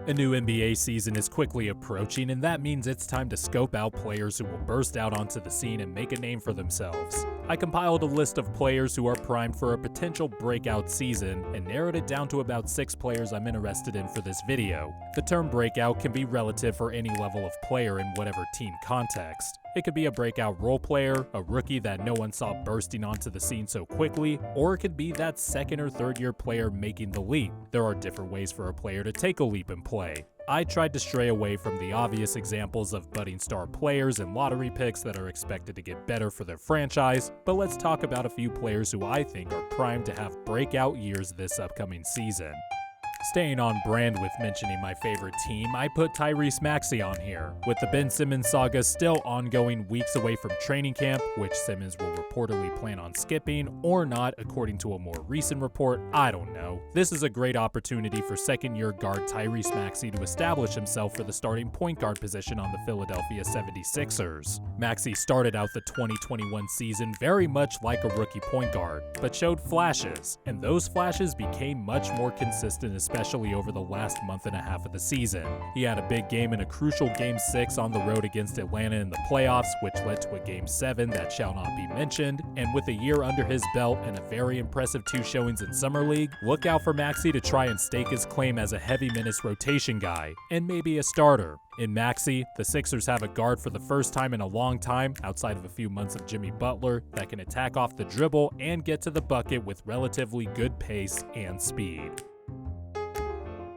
A new NBA season is quickly approaching, and that means it's time to scope out players who will burst out onto the scene and make a name for themselves. I compiled a list of players who are primed for a potential breakout season and narrowed it down to about 6 players I'm interested in for this video. The term breakout can be relative for any level of player in whatever team context. It could be a breakout role player, a rookie that no one saw bursting onto the scene so quickly, or it could be that second or third year player making the leap. There are different ways for a player to take a leap in play. I tried to stray away from the obvious examples of budding star players and lottery picks that are expected to get better for their franchise, but let's talk about a few players who I think are primed to have breakout years this upcoming season. Staying on brand with mentioning my favorite team, I put Tyrese Maxiell on here. With the Ben Simmons saga still ongoing weeks away from training camp, which Simmons will reportedly plan on skipping or not according to a more recent report, I don't know. This is a great opportunity for second-year guard Tyrese Maxiell to establish himself for the starting point guard position on the Philadelphia 76ers. Maxiell started out the 2021 season very much like a rookie point guard, but showed flashes, and those flashes became much more consistent, especially over the last month and a half of the season. He had a big game in a crucial Game 6 on the road against Atlanta in the playoffs, which led to a Game 7 that shall not be mentioned, and with a year under his belt and a very impressive 2 showings in Summer League, look out for Maxiell to try and stake his claim as a heavy minutes rotation guy, and maybe a starter. In Maxiell, the Sixers have a guard for the first time in a long time, outside of a few months of Jimmy Butler, that can attack off the dribble and get to the bucket with relatively good pace and speed.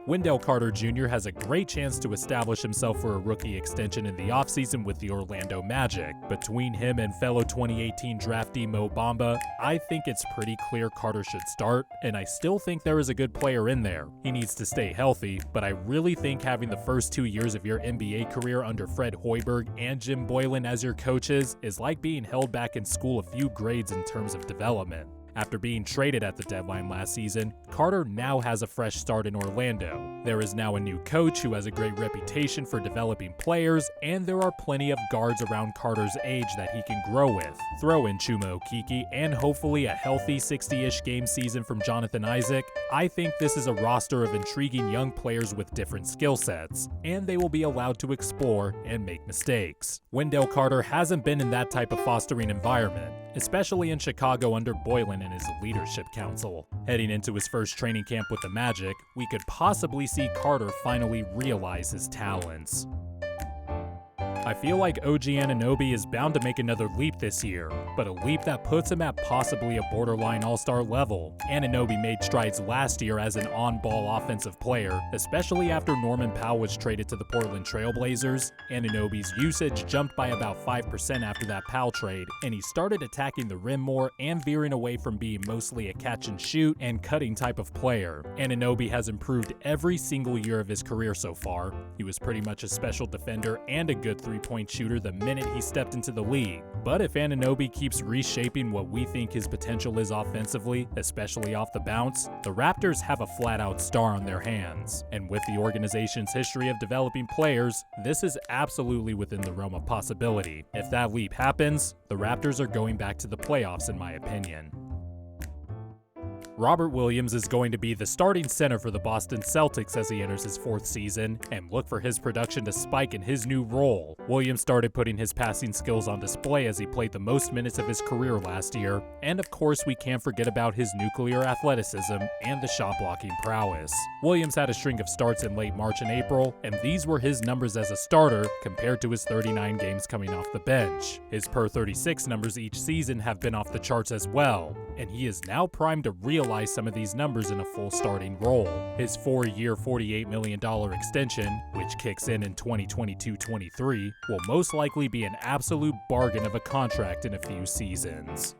Wendell Carter Jr. has a great chance to establish himself for a rookie extension in the offseason with the Orlando Magic. Between him and fellow 2018 draftee Mo Bamba, I think it's pretty clear Carter should start, and I still think there is a good player in there. He needs to stay healthy, but I really think having the first 2 years of your NBA career under Fred Hoiberg and Jim Boylen as your coaches is like being held back in school a few grades in terms of development. After being traded at the deadline last season, Carter now has a fresh start in Orlando. There is now a new coach who has a great reputation for developing players, and there are plenty of guards around Carter's age that he can grow with. Throw in Chuma Okeke and hopefully a healthy 60-ish game season from Jonathan Isaac. I think this is a roster of intriguing young players with different skill sets, and they will be allowed to explore and make mistakes. Wendell Carter hasn't been in that type of fostering environment, especially in Chicago under Boylen and his leadership council. Heading into his first training camp with the Magic, we could possibly see Carter finally realize his talents. I feel like OG Anunoby is bound to make another leap this year, but a leap that puts him at possibly a borderline all-star level. Anunoby made strides last year as an on-ball offensive player, especially after Norman Powell was traded to the Portland Trail Blazers. Anunoby's usage jumped by about 5% after that Powell trade, and he started attacking the rim more and veering away from being mostly a catch-and-shoot and cutting type of player. Anunoby has improved every single year of his career so far. He was pretty much a special defender and a good three-point shooter the minute he stepped into the league. But if Anunoby keeps reshaping what we think his potential is offensively, especially off the bounce, the Raptors have a flat-out star on their hands. And with the organization's history of developing players, this is absolutely within the realm of possibility. If that leap happens, the Raptors are going back to the playoffs in my opinion. Robert Williams is going to be the starting center for the Boston Celtics as he enters his 4th season, and look for his production to spike in his new role. Williams started putting his passing skills on display as he played the most minutes of his career last year, and of course we can't forget about his nuclear athleticism and the shot-blocking prowess. Williams had a string of starts in late March and April, and these were his numbers as a starter compared to his 39 games coming off the bench. His per 36 numbers each season have been off the charts as well, and he is now primed to realize some of these numbers in a full starting role. His 4-year, $48 million extension, which kicks in 2022-23, will most likely be an absolute bargain of a contract in a few seasons.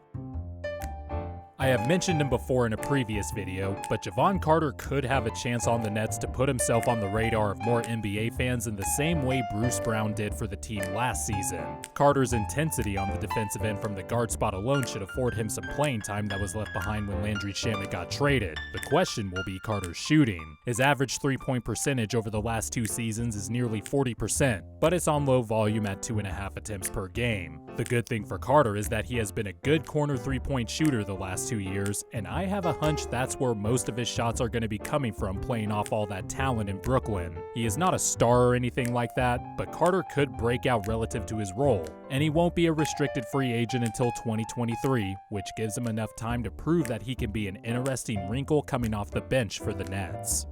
I have mentioned him before in a previous video, but Javon Carter could have a chance on the Nets to put himself on the radar of more NBA fans in the same way Bruce Brown did for the team last season. Carter's intensity on the defensive end from the guard spot alone should afford him some playing time that was left behind when Landry Shamet got traded. The question will be Carter's shooting. His average three-point percentage over the last 2 seasons is nearly 40%, but it's on low volume at 2.5 attempts per game. The good thing for Carter is that he has been a good corner three-point shooter the last 2 years, and I have a hunch that's where most of his shots are going to be coming from, playing off all that talent in Brooklyn. He is not a star or anything like that, but Carter could break out relative to his role, and he won't be a restricted free agent until 2023, which gives him enough time to prove that he can be an interesting wrinkle coming off the bench for the Nets.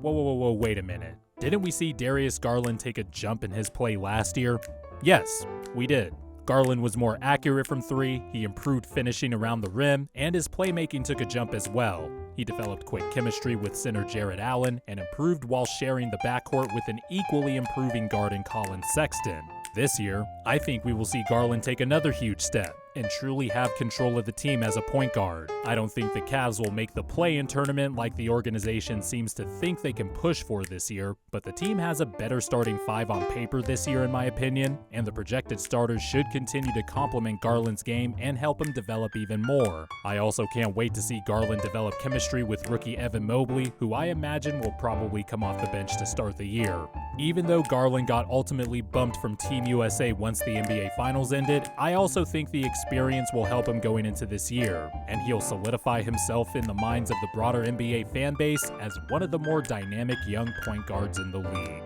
Whoa, wait a minute. Didn't we see Darius Garland take a jump in his play last year? Yes, we did. Garland was more accurate from 3, he improved finishing around the rim, and his playmaking took a jump as well. He developed quick chemistry with center Jarrett Allen and improved while sharing the backcourt with an equally improving guard in Colin Sexton. This year, I think we will see Garland take another huge step and truly have control of the team as a point guard. I don't think the Cavs will make the play-in tournament like the organization seems to think they can push for this year, but the team has a better starting 5 on paper this year in my opinion, and the projected starters should continue to complement Garland's game and help him develop even more. I also can't wait to see Garland develop chemistry with rookie Evan Mobley, who I imagine will probably come off the bench to start the year. Even though Garland got ultimately bumped from Team USA once the NBA Finals ended, I also think the experience will help him going into this year, and he'll solidify himself in the minds of the broader NBA fan base as one of the more dynamic young point guards in the league.